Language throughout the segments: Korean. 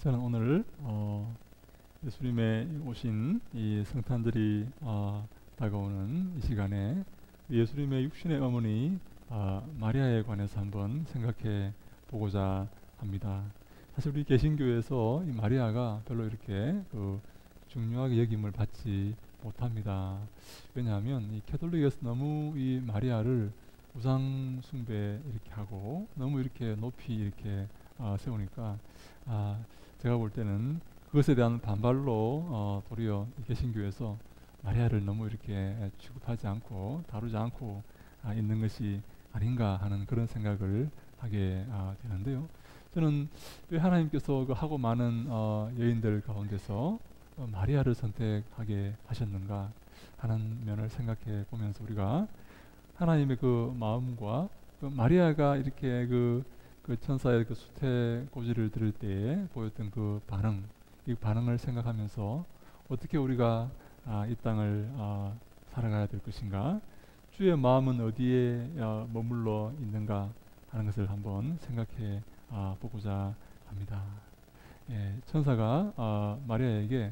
저는 오늘 예수님의 오신 이 성탄절이 다가오는 이 시간에 예수님의 육신의 어머니 마리아에 관해서 한번 생각해 보고자 합니다. 사실 우리 개신교에서 이 마리아가 별로 이렇게 중요하게 여김을 받지 못합니다. 왜냐하면 이 캐톨릭에서 너무 이 마리아를 우상 숭배 이렇게 하고 너무 이렇게 높이 이렇게 세우니까 제가 볼 때는 그것에 대한 반발로 도리어 개신교에서 마리아를 너무 이렇게 취급하지 않고 다루지 않고 있는 것이 아닌가 하는 그런 생각을 하게 되는데요. 저는 왜 하나님께서 그 하고 많은 여인들 가운데서 마리아를 선택하게 하셨는가 하는 면을 생각해 보면서 우리가 하나님의 그 마음과 그 마리아가 이렇게 그 천사의 그 수태 고지를 들을 때에 보였던 그 반응, 이 반응을 생각하면서 어떻게 우리가 이 땅을 살아가야 될 것인가, 주의 마음은 어디에 머물러 있는가 하는 것을 한번 생각해 보고자 합니다. 천사가 마리아에게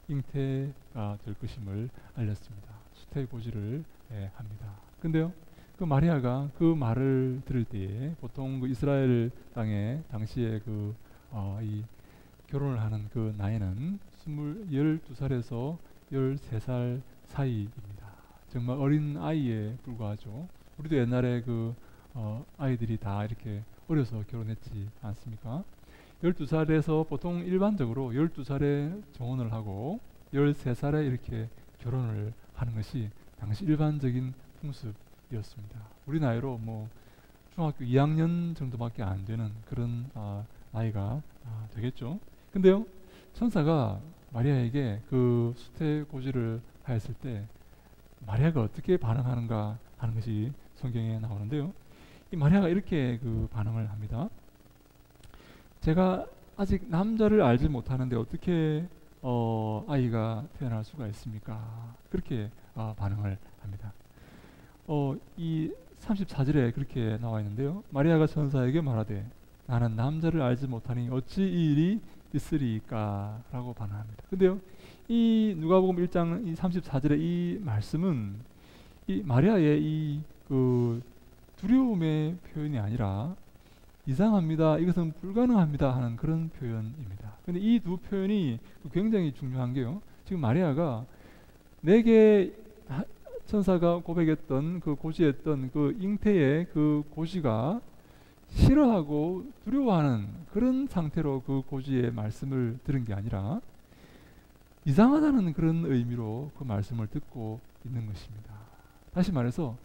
잉태가 될 것임을 알렸습니다. 수태 고지를 합니다. 근데요, 그 마리아가 그 말을 들을 때에 보통 그 이스라엘 땅에 당시에 이 결혼을 하는 그 나이는 12살에서 13살 사이입니다. 정말 어린 아이에 불과하죠. 우리도 옛날에 아이들이 다 이렇게 어려서 결혼했지 않습니까? 12살에서 보통 일반적으로 12살에 정혼을 하고 13살에 이렇게 결혼을 하는 것이 당시 일반적인 풍습이었습니다. 우리 나이로 뭐 중학교 2학년 정도밖에 안 되는 그런 나이가 되겠죠. 근데요, 천사가 마리아에게 그 수태 고지를 하였을 때 마리아가 어떻게 반응하는가 하는 것이 성경에 나오는데요. 이 마리아가 이렇게 반응을 합니다. 제가 아직 남자를 알지 못하는데 어떻게 아이가 태어날 수가 있습니까? 그렇게 반응을 합니다. 이 34절에 그렇게 나와 있는데요. 마리아가 천사에게 말하되 나는 남자를 알지 못하니 어찌 이 일이 있으리까? 라고 반응합니다. 근데요, 이 누가복음 1장 이 34절의 이 말씀은 이 마리아의 이 두려움의 표현이 아니라 이상합니다, 이것은 불가능합니다 하는 그런 표현입니다. 근데 이 두 표현이 굉장히 중요한 게요, 지금 마리아가 내게 천사가 고백했던 고지했던 잉태의 고지가 싫어하고 두려워하는 그런 상태로 그 고지의 말씀을 들은 게 아니라 이상하다는 그런 의미로 그 말씀을 듣고 있는 것입니다. 다시 말해서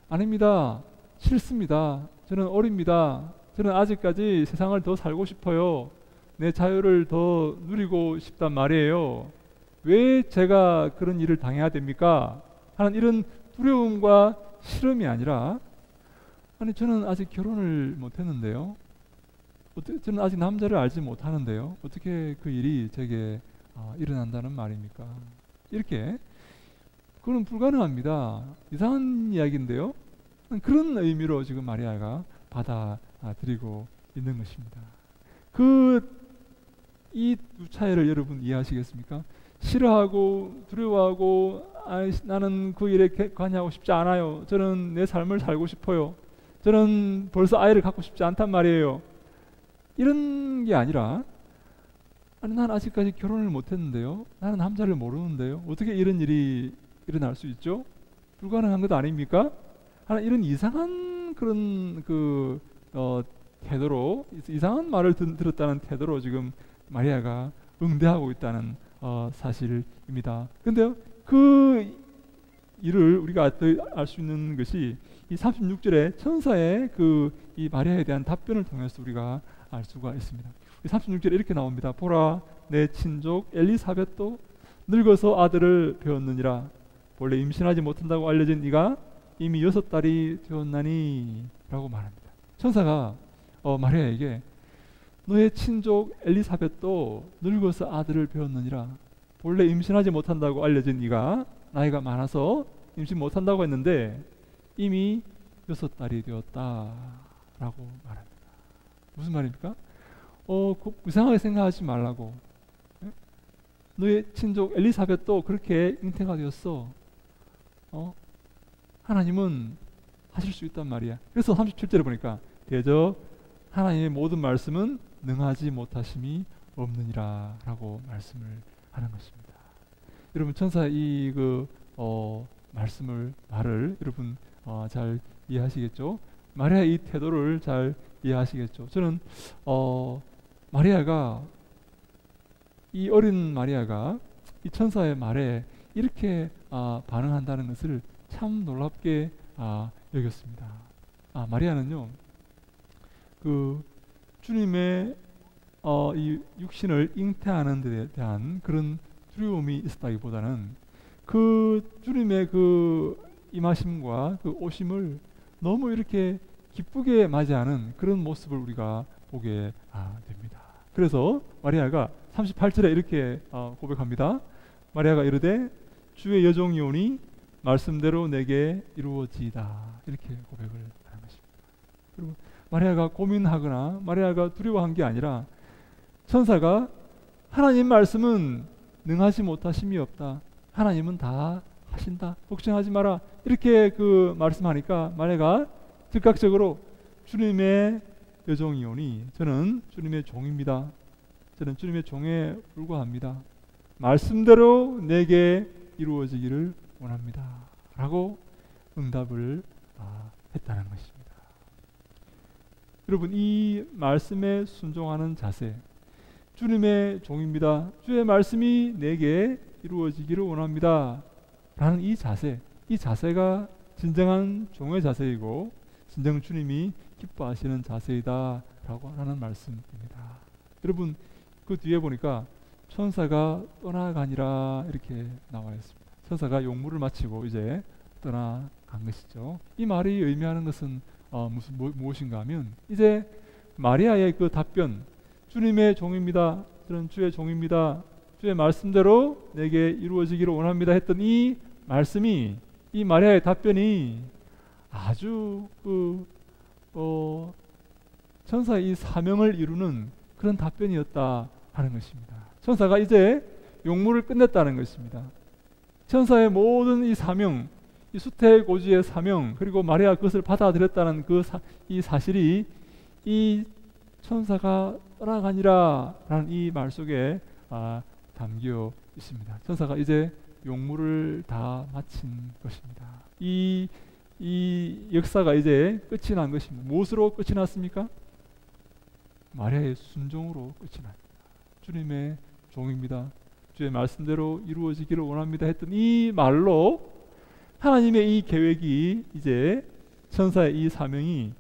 아닙니다, 싫습니다, 저는 어립니다, 저는 아직까지 세상을 더 살고 싶어요, 내 자유를 더 누리고 싶단 말이에요, 왜 제가 그런 일을 당해야 됩니까? 하는 이런 두려움과 싫음이 아니라, 아니 저는 아직 결혼을 못했는데요, 저는 아직 남자를 알지 못하는데요, 어떻게 그 일이 제게 일어난다는 말입니까? 이렇게 그건 불가능합니다, 이상한 이야기인데요, 그런 의미로 지금 마리아가 받아들이고 있는 것입니다. 이 두 차이를 여러분 이해하시겠습니까? 싫어하고 두려워하고 나는 그 일에 관여하고 싶지 않아요, 저는 내 삶을 살고 싶어요, 저는 벌써 아이를 갖고 싶지 않단 말이에요, 이런 게 아니라 아니 난 아직까지 결혼을 못했는데요, 나는 남자를 모르는데요, 어떻게 이런 일이 일어날 수 있죠? 불가능한 것 아닙니까? 하는 이런 이상한 그런 태도로, 이상한 말을 들었다는 태도로 지금 마리아가 응대하고 있다는 사실입니다. 근데요, 그 일을 우리가 알 수 있는 것이 이 36절에 천사의 이 마리아에 대한 답변을 통해서 우리가 알 수가 있습니다. 36절에 이렇게 나옵니다. 보라, 내 친족 엘리사벳도 늙어서 아들을 배웠느니라, 원래 임신하지 못한다고 알려진 이가 이미 6달이 되었나니 라고 말합니다. 천사가 마리아에게 너의 친족 엘리사벳도 늙어서 아들을 배웠느니라, 본래 임신하지 못한다고 알려진 이가 나이가 많아서 임신 못한다고 했는데 이미 6달이 되었다 라고 말합니다. 무슨 말입니까? 이상하게 생각하지 말라고. 너의 친족 엘리사벳도 그렇게 잉태가 되었어. 하나님은 하실 수 있단 말이야. 그래서 37절에 보니까 대저 하나님의 모든 말씀은 능하지 못하심이 없느니라 라고 말씀을 하는 것입니다. 여러분 천사의 이 말을 여러분 잘 이해하시겠죠? 마리아의 이 태도를 잘 이해하시겠죠? 저는 이 어린 마리아가 이 천사의 말에 이렇게 반응한다는 것을 참 놀랍게 여겼습니다. 마리아는요, 그 주님의 이 육신을 잉태하는 데 대한 그런 두려움이 있었다기보다는 그 주님의 그 임하심과 그 오심을 너무 이렇게 기쁘게 맞이하는 그런 모습을 우리가 보게 됩니다. 그래서 마리아가 38절에 이렇게 고백합니다. 마리아가 이르되 주의 여종이오니 말씀대로 내게 이루어지이다. 이렇게 고백을 하는 것입니다. 그리고 마리아가 고민하거나 마리아가 두려워한 게 아니라 천사가 하나님 말씀은 능하지 못하심이 없다. 하나님은 다 하신다. 걱정하지 마라. 이렇게 말씀하니까 마리아가 즉각적으로 주님의 여종이오니 저는 주님의 종입니다. 저는 주님의 종에 불과합니다. 말씀대로 내게 이루어지기를 원합니다. 라고 응답을 했다는 것입니다. 여러분 이 말씀에 순종하는 자세, 주님의 종입니다. 주의 말씀이 내게 이루어지기를 원합니다. 라는 이 자세가 진정한 종의 자세이고 진정 주님이 기뻐하시는 자세이다 라고 하는 말씀입니다. 여러분 그 뒤에 보니까 천사가 떠나가니라 이렇게 나와 있습니다. 천사가 용무를 마치고 이제 떠나간 것이죠. 이 말이 의미하는 것은 무엇인가 하면 이제 마리아의 그 답변, 주님의 종입니다. 저는 주의 종입니다. 주의 말씀대로 내게 이루어지기를 원합니다 했던 이 말씀이, 이 마리아의 답변이 아주 천사의 이 사명을 이루는 그런 답변이었다 하는 것입니다. 천사가 이제 용무를 끝냈다는 것입니다. 천사의 모든 이 사명, 이 수태고지의 사명, 그리고 마리아가 그것을 받아들였다는 이 사실이 이 천사가 떠나가니라 라는 이 말 속에 담겨 있습니다. 천사가 이제 용무를 다 마친 것입니다. 이 역사가 이제 끝이 난 것입니다. 무엇으로 끝이 났습니까? 마리아의 순종으로 끝이 납니다. 주님의 종입니다. 주의 말씀대로 이루어지기를 원합니다 했던 이 말로 하나님의 이 계획이 이제 천사의 이 사명이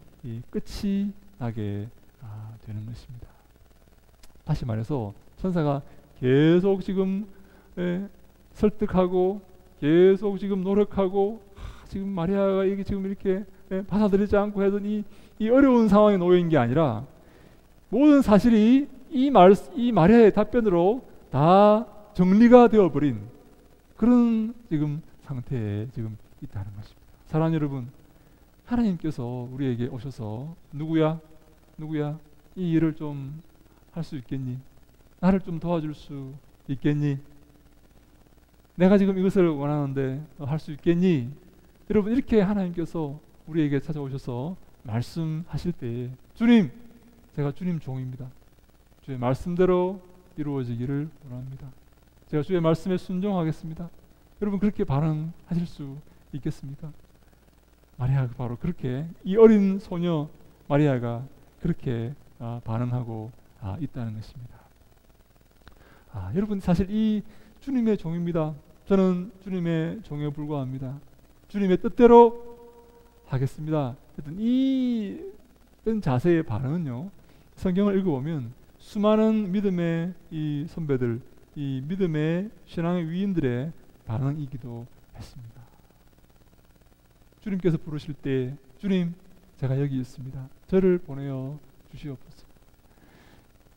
끝이 나게 되는 것입니다. 다시 말해서 천사가 계속 지금 설득하고 계속 지금 노력하고 지금 마리아가 이게 지금 이렇게 받아들이지 않고 하던 이 어려운 상황에 놓여 있는 게 아니라 모든 사실이 이 마리아의 답변으로 다 정리가 되어버린 그런 지금 상태에 지금 있다는 것입니다. 사랑하는 여러분, 하나님께서 우리에게 오셔서 누구야 이 일을 좀 할 수 있겠니? 나를 좀 도와줄 수 있겠니? 내가 지금 이것을 원하는데 할 수 있겠니? 여러분 이렇게 하나님께서 우리에게 찾아오셔서 말씀하실 때 주님, 제가 주님 종입니다. 주의 말씀대로 이루어지기를 원합니다. 제가 주의 말씀에 순종하겠습니다. 여러분 그렇게 반응하실 수 있겠습니까? 마리아가 바로 그렇게 이 어린 소녀 마리아가 그렇게 반응하고 있다는 것입니다. 여러분 사실 이 주님의 종입니다. 저는 주님의 종에 불과합니다. 주님의 뜻대로 하겠습니다. 이런 자세의 반응은요, 성경을 읽어보면 수많은 믿음의 이 선배들, 이 믿음의 신앙의 위인들의 반응이기도 했습니다. 주님께서 부르실 때 주님, 제가 여기 있습니다. 저를 보내어 주시옵소서.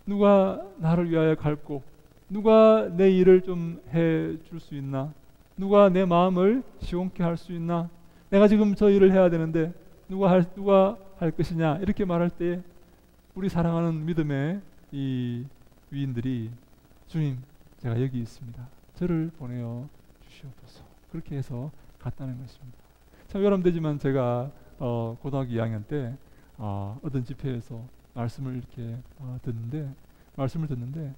누가 나를 위하여 갈고 누가 내 일을 좀 해줄 수 있나? 누가 내 마음을 시원케 할 수 있나? 내가 지금 저 일을 해야 되는데 누가 할 것이냐? 이렇게 말할 때 우리 사랑하는 믿음의 이 위인들이 주님, 제가 여기 있습니다. 저를 보내어 주시옵소서. 그렇게 해서 갔다는 것입니다. 참 여러분되지만 제가 고등학교 2학년 때 어떤 집회에서 말씀을 이렇게 말씀을 듣는데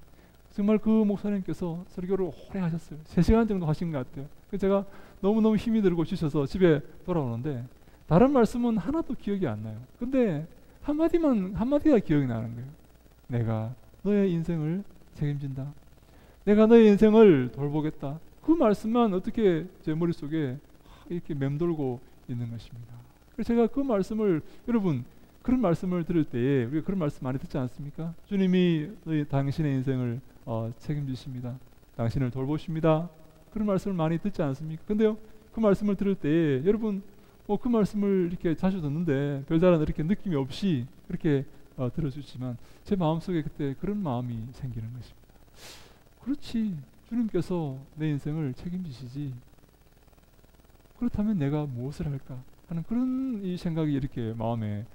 정말 그 목사님께서 설교를 오래 하셨어요. 3시간 정도 하신 것 같아요. 제가 너무너무 힘이 들고 지쳐서 집에 돌아오는데 다른 말씀은 하나도 기억이 안 나요. 근데 한마디가 기억이 나는 거예요. 내가 너의 인생을 책임진다. 내가 너의 인생을 돌보겠다. 그 말씀만 어떻게 제 머릿속에 이렇게 맴돌고 있는 것입니다. 그래서 제가 그 말씀을, 여러분 그런 말씀을 들을 때에 우리가 그런 말씀 많이 듣지 않습니까? 주님이 당신의 인생을 책임지십니다. 당신을 돌보십니다. 그런 말씀을 많이 듣지 않습니까? 근데요, 그 말씀을 들을 때에 여러분 그 말씀을 이렇게 자주 듣는데 별다른 이렇게 느낌이 없이 그렇게 들어주지만 제 마음속에 그때 그런 마음이 생기는 것입니다. 그렇지, 주님께서 내 인생을 책임지시지. 그렇다면 내가 무엇을 할까 하는 그런 이 생각이 이렇게 마음에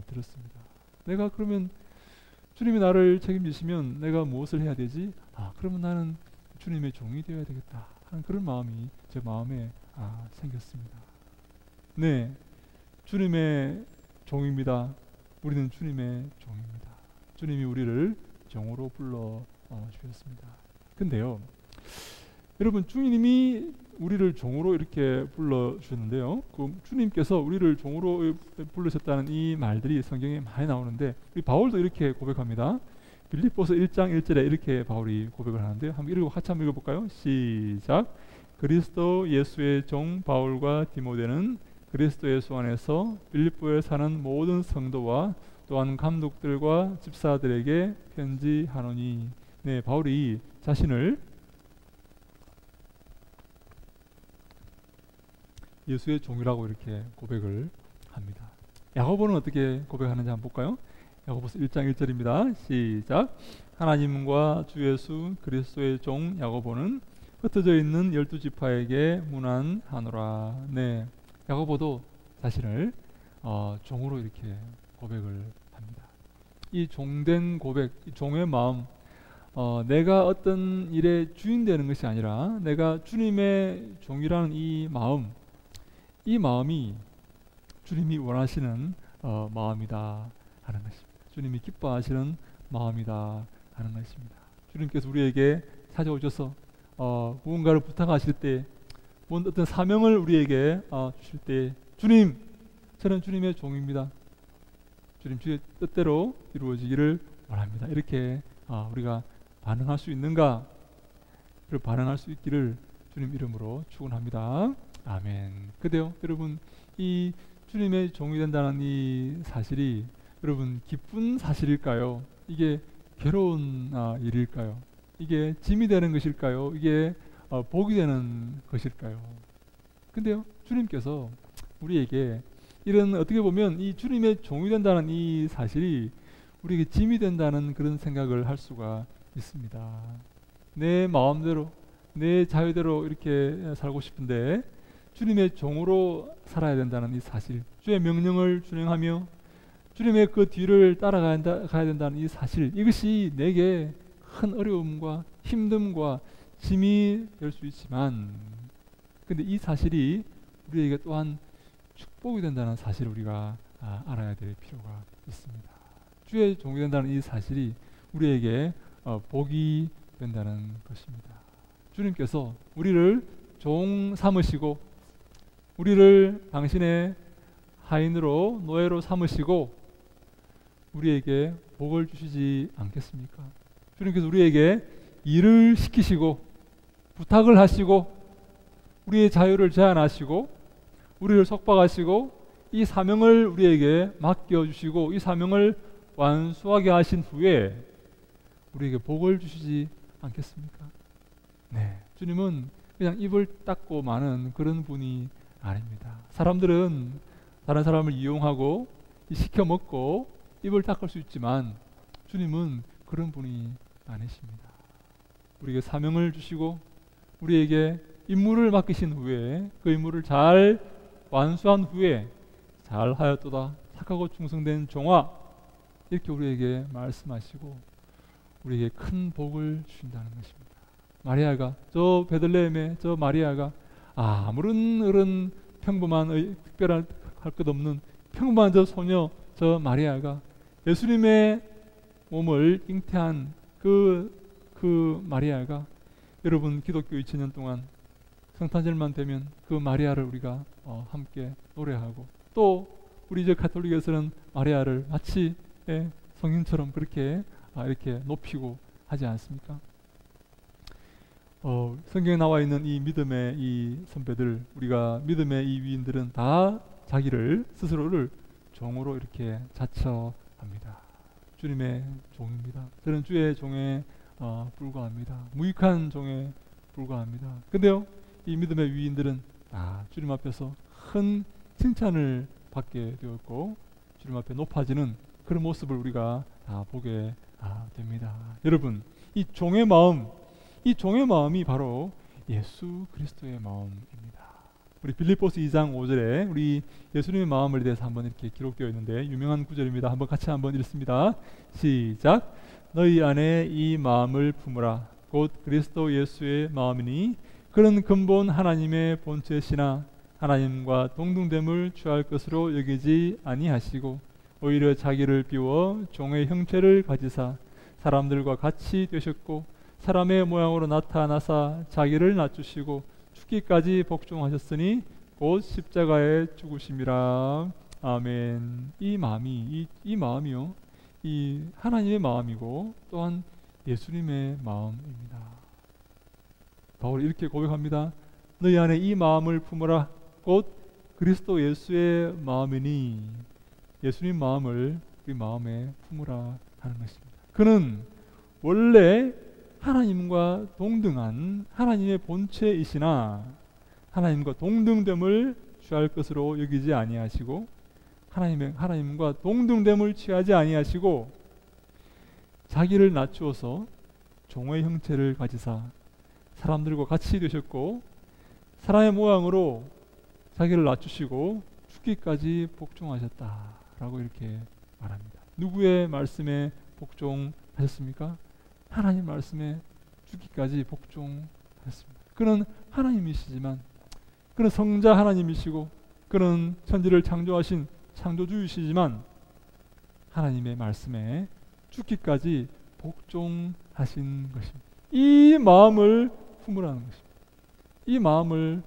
들었습니다. 내가 그러면 주님이 나를 책임지시면 내가 무엇을 해야 되지? 그러면 나는 주님의 종이 되어야 되겠다 하는 그런 마음이 제 마음에 생겼습니다. 네, 주님의 종입니다. 우리는 주님의 종입니다. 주님이 우리를 종으로 불러 주셨습니다. 근데요, 여러분 주님이 우리를 종으로 이렇게 불러주셨는데요, 그 주님께서 우리를 종으로 부르셨다는 이 말들이 성경에 많이 나오는데 우리 바울도 이렇게 고백합니다. 빌립보서 1장 1절에 이렇게 바울이 고백을 하는데요, 같이 한번 읽어볼까요? 시작. 그리스도 예수의 종 바울과 디모데는 그리스도 예수 안에서 빌립보에 사는 모든 성도와 또한 감독들과 집사들에게 편지하노니. 네, 바울이 자신을 예수의 종이라고 이렇게 고백을 합니다. 야고보는 어떻게 고백하는지 한번 볼까요? 야고보서 1장 1절입니다. 시작. 하나님과 주 예수 그리스도의 종 야고보는 흩어져 있는 12지파에게 문안하노라. 네, 야고보도 자신을 종으로 이렇게 고백을 합니다. 이 종된 고백, 이 종의 마음, 내가 어떤 일의 주인 되는 것이 아니라 내가 주님의 종이라는 이 마음이 주님이 원하시는 마음이다 하는 것입니다. 주님이 기뻐하시는 마음이다 하는 것입니다. 주님께서 우리에게 찾아오셔서 무언가를 부탁하실 때, 어떤 사명을 우리에게 주실 때, 주님, 저는 주님의 종입니다. 주님 주의 뜻대로 이루어지기를 원합니다. 이렇게 우리가 반응할 수 있는가? 그리고 반응할 수 있기를 주님 이름으로 축원합니다. 아멘. 그래요, 여러분, 이 주님의 종이 된다는 이 사실이 여러분 기쁜 사실일까요? 이게 괴로운 일일까요? 이게 짐이 되는 것일까요? 이게 복이 되는 것일까요? 근데요, 주님께서 우리에게 이런, 어떻게 보면 이 주님의 종이 된다는 이 사실이 우리에게 짐이 된다는 그런 생각을 할 수가 있습니다. 내 마음대로 내 자유대로 이렇게 살고 싶은데 주님의 종으로 살아야 된다는 이 사실, 주의 명령을 준행하며 주님의 그 뒤를 따라가야 된다는 이 사실, 이것이 내게 큰 어려움과 힘듦과 짐이 될 수 있지만, 근데 이 사실이 우리에게 또한 축복이 된다는 사실을 우리가 알아야 될 필요가 있습니다. 주의 종이 된다는 이 사실이 우리에게 복이 된다는 것입니다. 주님께서 우리를 종 삼으시고 우리를 당신의 하인으로, 노예로 삼으시고 우리에게 복을 주시지 않겠습니까? 주님께서 우리에게 일을 시키시고 부탁을 하시고 우리의 자유를 제한하시고 우리를 속박하시고 이 사명을 우리에게 맡겨주시고 이 사명을 완수하게 하신 후에 우리에게 복을 주시지 않겠습니까? 네, 주님은 그냥 입을 닫고 마는 그런 분이 아닙니다. 사람들은 다른 사람을 이용하고 시켜 먹고 입을 닦을 수 있지만 주님은 그런 분이 아니십니다. 우리에게 사명을 주시고 우리에게 임무를 맡기신 후에 그 임무를 잘 완수한 후에 잘하였도다 착하고 충성된 종아, 이렇게 우리에게 말씀하시고 우리에게 큰 복을 주신다는 것입니다. 마리아가, 저 베들레헴의 저 마리아가 아무런 그런 평범한 특별한 할 것 없는 평범한 저 소녀 저 마리아가 예수님의 몸을 잉태한 그 마리아가, 여러분 기독교 2000년 동안 성탄절만 되면 그 마리아를 우리가 함께 노래하고, 또 우리 저 가톨릭에서는 마리아를 마치 성인처럼 그렇게 이렇게 높이고 하지 않습니까? 성경에 나와 있는 이 믿음의 이 선배들, 우리가 믿음의 이 위인들은 다 자기를 스스로를 종으로 이렇게 자처합니다. 주님의 종입니다. 저는 주의 종에 불과합니다. 무익한 종에 불과합니다. 근데요, 이 믿음의 위인들은 주님 앞에서 큰 칭찬을 받게 되었고, 주님 앞에 높아지는 그런 모습을 우리가 다 보게 됩니다. 여러분, 이 종의 마음이 바로 예수 그리스도의 마음입니다. 우리 빌립보스 2장 5절에 우리 예수님의 마음을 대해서 한번 이렇게 기록되어 있는데, 유명한 구절입니다. 한번 같이 한번 읽습니다. 시작. 너희 안에 이 마음을 품으라. 곧 그리스도 예수의 마음이니 그런 근본 하나님의 본체시나 하나님과 동등됨을 취할 것으로 여기지 아니하시고 오히려 자기를 비워 종의 형체를 가지사 사람들과 같이 되셨고 사람의 모양으로 나타나사 자기를 낮추시고 죽기까지 복종하셨으니 곧 십자가에 죽으심이라. 아멘. 이 마음이요, 이 하나님의 마음이고 또한 예수님의 마음입니다. 바울이 이렇게 고백합니다. 너희 안에 이 마음을 품으라. 곧 그리스도 예수의 마음이니, 예수님 마음을 우리 마음에 품으라 하는 것입니다. 그는 원래 하나님과 동등한 하나님의 본체이시나 하나님과 동등됨을 취할 것으로 여기지 아니하시고 하나님과 동등됨을 취하지 아니하시고 자기를 낮추어서 종의 형체를 가지사 사람들과 같이 되셨고 사람의 모양으로 자기를 낮추시고 죽기까지 복종하셨다라고 이렇게 말합니다. 누구의 말씀에 복종하셨습니까? 하나님 말씀에 죽기까지 복종하셨습니다. 그는 하나님이시지만, 그는 성자 하나님이시고 그는 천지를 창조하신 창조주이시지만 하나님의 말씀에 죽기까지 복종하신 것입니다. 이 마음을 품으라는 것입니다. 이 마음을,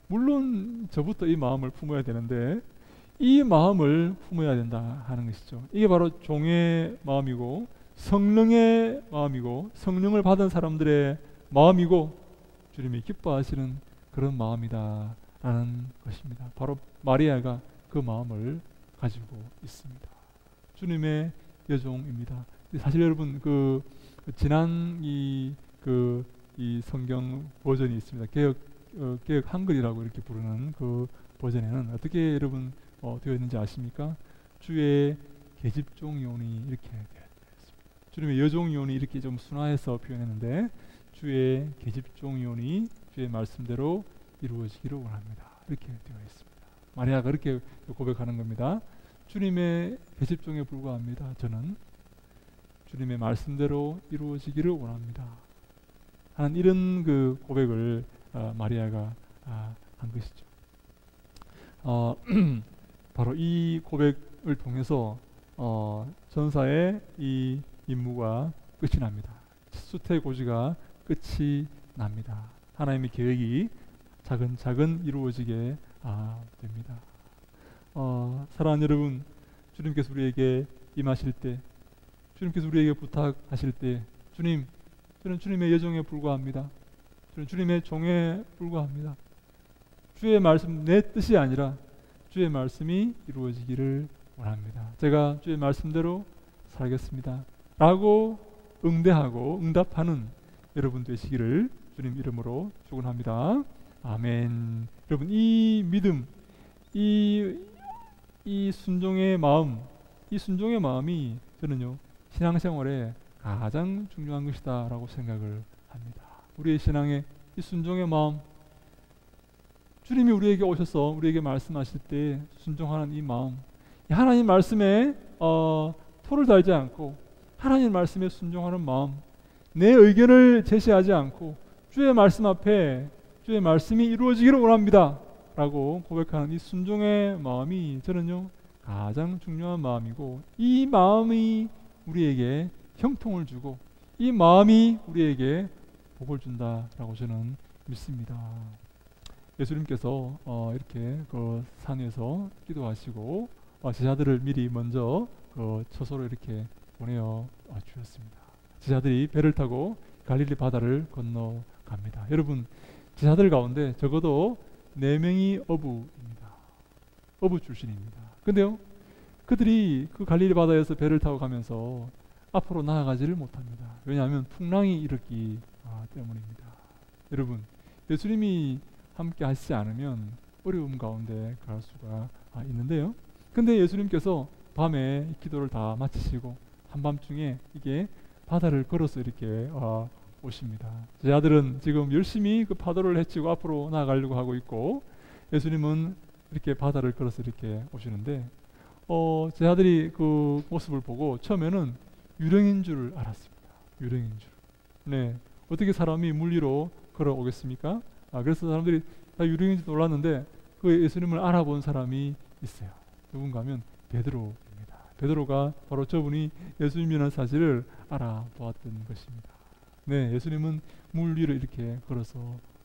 물론 저부터 이 마음을 품어야 되는데 이 마음을 품어야 된다 하는 것이죠. 이게 바로 종의 마음이고 성령의 마음이고 성령을 받은 사람들의 마음이고 주님이 기뻐하시는 그런 마음이다 라는 것입니다. 바로 마리아가 그 마음을 가지고 있습니다. 주님의 여종입니다. 사실 여러분 지난 이 성경 버전이 있습니다. 개역 한글이라고 이렇게 부르는 그 버전에는 어떻게 여러분 되어 있는지 아십니까? 주의 계집종이오니 이렇게 되어 있습니다. 주님의 여종이오니 이렇게 좀 순화해서 표현했는데, 주의 계집종이오니 주의 말씀대로 이루어지기를 원합니다. 이렇게 되어 있습니다. 마리아가 그렇게 고백하는 겁니다. 주님의 계집종에 불과합니다. 저는 주님의 말씀대로 이루어지기를 원합니다. 하는 이런 그 고백을 마리아가 한 것이죠. 바로 이 고백을 통해서 전사의 이 임무가 끝이 납니다. 수태고지가 끝이 납니다. 하나님의 계획이 차근차근 이루어지게 됩니다. 사랑하는 여러분, 주님께서 우리에게 임하실 때, 주님께서 우리에게 부탁하실 때, 주님, 저는 주님의 여정에 불과합니다. 저는 주님의 종에 불과합니다. 주의 말씀, 내 뜻이 아니라 주의 말씀이 이루어지기를 원합니다. 제가 주의 말씀대로 살겠습니다. 라고 응대하고 응답하는 여러분 되시기를 주님 이름으로 축원합니다. 아멘. 여러분, 이 믿음, 이 순종의 마음, 이 순종의 마음이 저는요 신앙생활에 가장 중요한 것이다 라고 생각을 합니다. 우리의 신앙의 이 순종의 마음, 주님이 우리에게 오셔서 우리에게 말씀하실 때 순종하는 이 마음, 하나님 말씀에 토를 달지 않고 하나님 말씀에 순종하는 마음, 내 의견을 제시하지 않고 주의 말씀 앞에 주의 말씀이 이루어지기를 원합니다 라고 고백하는 이 순종의 마음이 저는요 가장 중요한 마음이고, 이 마음이 우리에게 형통을 주고 이 마음이 우리에게 복을 준다라고 저는 믿습니다. 예수님께서 이렇게 그 산에서 기도하시고 제자들을 미리 먼저 그 처소로 이렇게 보내어 주셨습니다. 제자들이 배를 타고 갈릴리 바다를 건너갑니다. 여러분, 제자들 가운데 적어도 4명이 어부입니다. 어부 출신입니다. 근데요, 그들이 그 갈릴리 바다에서 배를 타고 가면서 앞으로 나아가지를 못합니다. 왜냐하면 풍랑이 일었기 때문입니다. 여러분, 예수님이 함께 하시지 않으면 어려움 가운데 갈 수가 있는데요. 근데 예수님께서 밤에 기도를 다 마치시고 한밤중에 이게 바다를 걸어서 이렇게 오십니다. 제자들은 지금 열심히 그 파도를 헤치고 앞으로 나아가려고 하고 있고, 예수님은 이렇게 바다를 걸어서 이렇게 오시는데 제자들이 그 모습을 보고 처음에는 유령인 줄 알았습니다. 유령인 줄. 네, 어떻게 사람이 물 위로 걸어오겠습니까? 그래서 사람들이 다 유령인지 놀랐는데 그 예수님을 알아본 사람이 있어요. 누군가 하면 베드로입니다. 베드로가 바로 저분이 예수님이라는 사실을 알아보았던 것입니다. 네, 예수님은 물 위로 이렇게 걸어서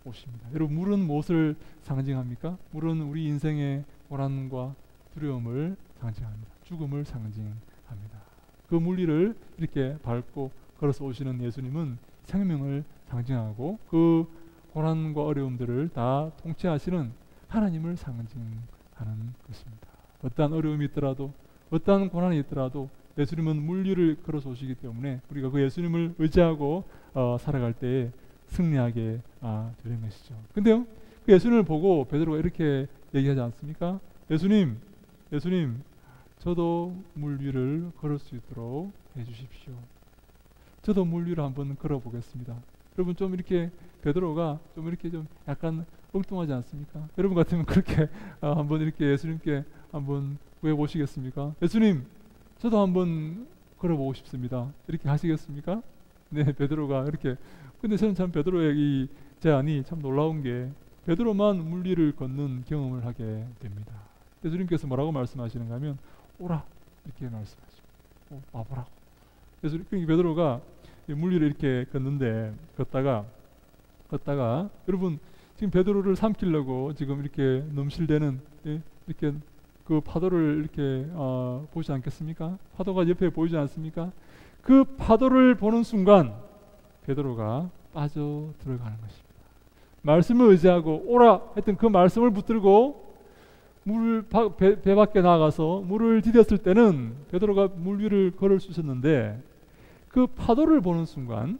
오십니다. 여러분, 물은 무엇을 상징합니까? 물은 우리 인생의 고난과 두려움을 상징합니다. 죽음을 상징합니다. 그 물 위를 이렇게 밟고 걸어서 오시는 예수님은 생명을 상징하고 그 고난과 어려움들을 다 통치하시는 하나님을 상징하는 것입니다. 어떠한 어려움이 있더라도, 어떠한 고난이 있더라도 예수님은 물 위를 걸어서 오시기 때문에 우리가 그 예수님을 의지하고 살아갈 때에 승리하게 되는 것이죠. 근데요, 그 예수님을 보고 베드로가 이렇게 얘기하지 않습니까? 예수님, 저도 물 위를 걸을 수 있도록 해주십시오. 저도 물 위를 한번 걸어보겠습니다. 여러분, 좀 이렇게 베드로가 좀 이렇게 좀 약간 엉뚱하지 않습니까? 여러분 같으면 그렇게 한번 이렇게 예수님께 한번 구해보시겠습니까? 예수님, 저도 한번 걸어보고 싶습니다. 이렇게 하시겠습니까? 네, 베드로가 이렇게. 근데 저는 참 베드로의 이 제안이 참 놀라운 게, 베드로만 물 위를 걷는 경험을 하게 됩니다. 예수님께서 뭐라고 말씀하시는가 하면 오라 이렇게 말씀하시고 와보라고. 그래서 베드로가 물 위를 이렇게 걷는데 걷다가 여러분, 지금 베드로를 삼키려고 지금 이렇게 넘실대는 이렇게 그 파도를 이렇게 보지 않겠습니까? 파도가 옆에 보이지 않습니까? 그 파도를 보는 순간 베드로가 빠져 들어가는 것입니다. 말씀을 의지하고 오라 했던 그 말씀을 붙들고 배 밖에 나가서 물을 디뎠을 때는 베드로가 물 위를 걸을 수 있었는데, 그 파도를 보는 순간,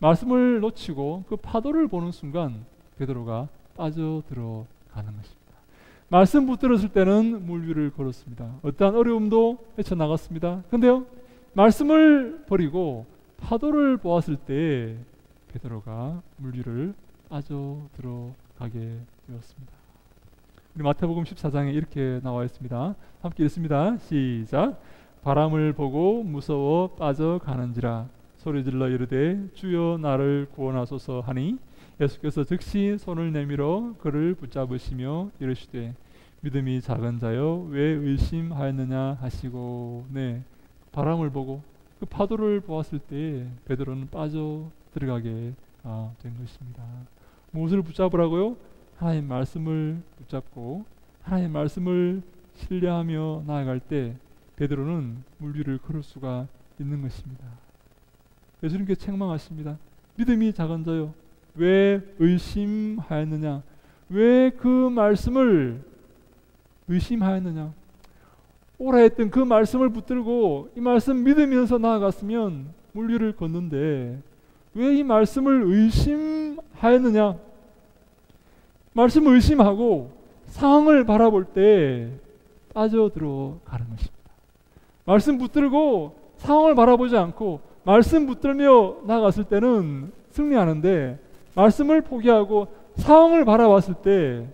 말씀을 놓치고 그 파도를 보는 순간 베드로가 빠져 들어가는 것입니다. 말씀 붙들었을 때는 물 위를 걸었습니다. 어떠한 어려움도 헤쳐나갔습니다. 근데요, 말씀을 버리고 파도를 보았을 때 베드로가 물 위를 빠져 들어가게 되었습니다. 우리 마태복음 14장에 이렇게 나와 있습니다. 함께 읽습니다. 시작. 바람을 보고 무서워 빠져가는지라 소리질러 이르되 주여 나를 구원하소서 하니 예수께서 즉시 손을 내밀어 그를 붙잡으시며 이르시되 믿음이 작은 자여 왜 의심하였느냐 하시고. 네, 바람을 보고 그 파도를 보았을 때 베드로는 빠져 들어가게 된 것입니다. 무엇을 붙잡으라고요? 하나님 말씀을 붙잡고 하나님 말씀을 신뢰하며 나아갈 때 베드로는 물 위를 걸을 수가 있는 것입니다. 예수님께 책망하십니다. 믿음이 작은 자요 왜 의심하였느냐? 왜 그 말씀을 의심하였느냐? 오라 했던 그 말씀을 붙들고 이 말씀 믿으면서 나아갔으면 물 위를 걷는데 왜 이 말씀을 의심하였느냐? 말씀을 의심하고 상황을 바라볼 때 빠져들어가는 것입니다. 말씀 붙들고 상황을 바라보지 않고 말씀 붙들며 나아갔을 때는 승리하는데, 말씀을 포기하고 상황을 바라봤을 때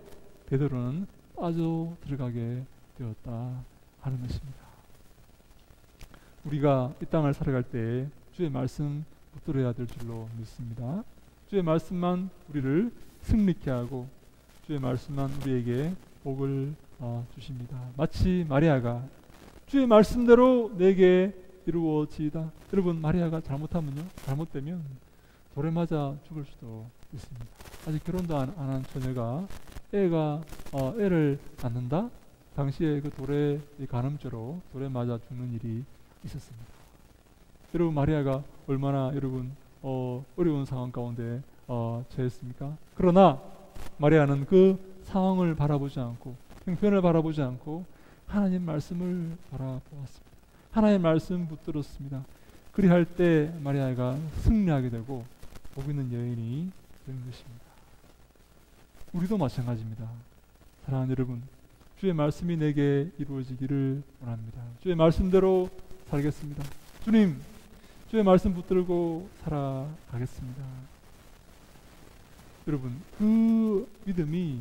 베드로는 빠져 들어가게 되었다 하는 것입니다. 우리가 이 땅을 살아갈 때 주의 말씀 붙들어야 될 줄로 믿습니다. 주의 말씀만 우리를 승리케 하고 주의 말씀만 우리에게 복을 주십니다. 마치 마리아가 주의 말씀대로 내게 이루어지이다. 여러분, 마리아가 잘못되면 돌에 맞아 죽을 수도 있습니다. 아직 결혼도 안 한 처녀가 애를 낳는다? 당시에 그 돌의 간음죄로 돌에 맞아 죽는 일이 있었습니다. 여러분, 마리아가 얼마나 어려운 상황 가운데 처했습니까? 그러나 마리아는 그 상황을 바라보지 않고 형편을 바라보지 않고 하나님 말씀을 바라보았습니다. 하나님 말씀 붙들었습니다. 그리할 때 마리아가 승리하게 되고 복 있는 여인이 되는 것입니다. 우리도 마찬가지입니다. 사랑하는 여러분, 주의 말씀이 내게 이루어지기를 원합니다. 주의 말씀대로 살겠습니다. 주님, 주의 말씀 붙들고 살아가겠습니다. 여러분, 그 믿음이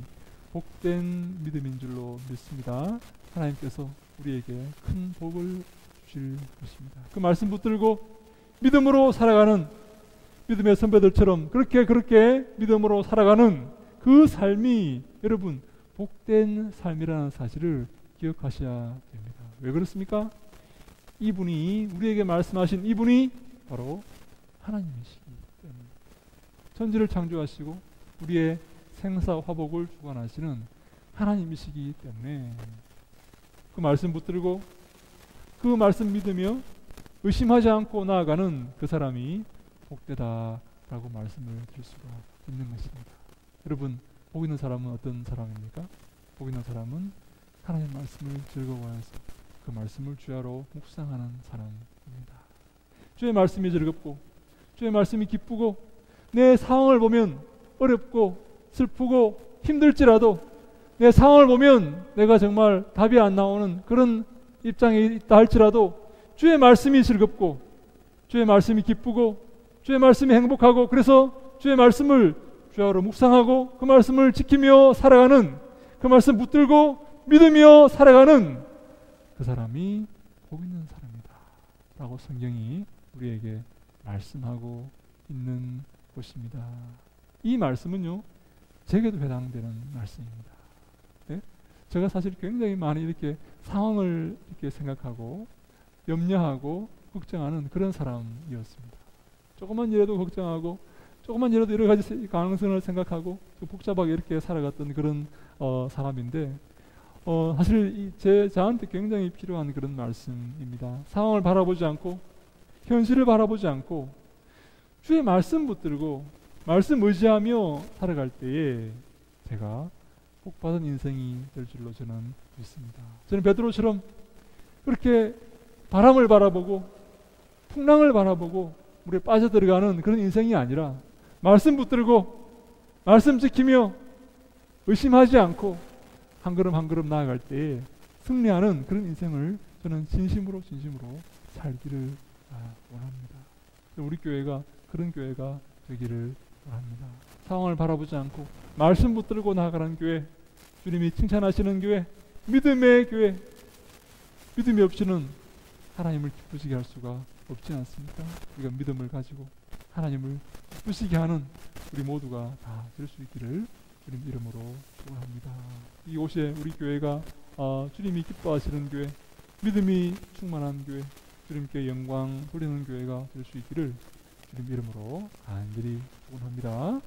복된 믿음인 줄로 믿습니다. 하나님께서 우리에게 큰 복을 주실 것입니다. 그 말씀 붙들고 믿음으로 살아가는 믿음의 선배들처럼 그렇게 믿음으로 살아가는 그 삶이 여러분 복된 삶이라는 사실을 기억하셔야 됩니다. 왜 그렇습니까? 이분이 우리에게 말씀하신 이분이 바로 하나님이시기 때문에 천지를 창조하시고 우리의 생사 화복을 주관하시는 하나님이시기 때문에 그 말씀 붙들고 그 말씀 믿으며 의심하지 않고 나아가는 그 사람이 복되다라고 말씀을 드릴 수가 있는 것입니다. 여러분, 복 있는 사람은 어떤 사람입니까? 복 있는 사람은 하나님 말씀을 즐거워해서 그 말씀을 주야로 묵상하는 사람입니다. 주의 말씀이 즐겁고 주의 말씀이 기쁘고 내 상황을 보면 어렵고 슬프고 힘들지라도 내 상황을 보면 내가 정말 답이 안 나오는 그런 입장에 있다 할지라도 주의 말씀이 즐겁고 주의 말씀이 기쁘고 주의 말씀이 행복하고 그래서 주의 말씀을 주야로 묵상하고 그 말씀을 지키며 살아가는 그 말씀 붙들고 믿으며 살아가는 그 사람이 복 있는 사람이다 라고 성경이 우리에게 말씀하고 있는 것입니다. 이 말씀은요 제게도 해당되는 말씀입니다. 네? 제가 사실 굉장히 많이 이렇게 상황을 이렇게 생각하고 염려하고 걱정하는 그런 사람이었습니다. 조금만 일해도 걱정하고 조금만 일해도 여러 가지 가능성을 생각하고 복잡하게 이렇게 살아갔던 그런 사람인데 사실 저한테 굉장히 필요한 그런 말씀입니다. 상황을 바라보지 않고 현실을 바라보지 않고 주의 말씀 붙들고 말씀 의지하며 살아갈 때에 제가 복받은 인생이 될 줄로 저는 믿습니다. 저는 베드로처럼 그렇게 바람을 바라보고 풍랑을 바라보고 물에 빠져들어가는 그런 인생이 아니라 말씀 붙들고 말씀 지키며 의심하지 않고 한 걸음 한 걸음 나아갈 때에 승리하는 그런 인생을 저는 진심으로 살기를 원합니다. 우리 교회가 그런 교회가 되기를 원합니다. 상황을 바라보지 않고 말씀 붙들고 나아가는 교회, 주님이 칭찬하시는 교회, 믿음의 교회. 믿음이 없이는 하나님을 기쁘시게 할 수가 없지 않습니까? 우리가 믿음을 가지고 하나님을 기쁘시게 하는 우리 모두가 다 될 수 있기를 주님 이름으로 축원합니다. 이곳에 우리 교회가 주님이 기뻐하시는 교회, 믿음이 충만한 교회, 주님께 영광 돌리는 교회가 될 수 있기를 주님 이름으로 간절히 축원합니다.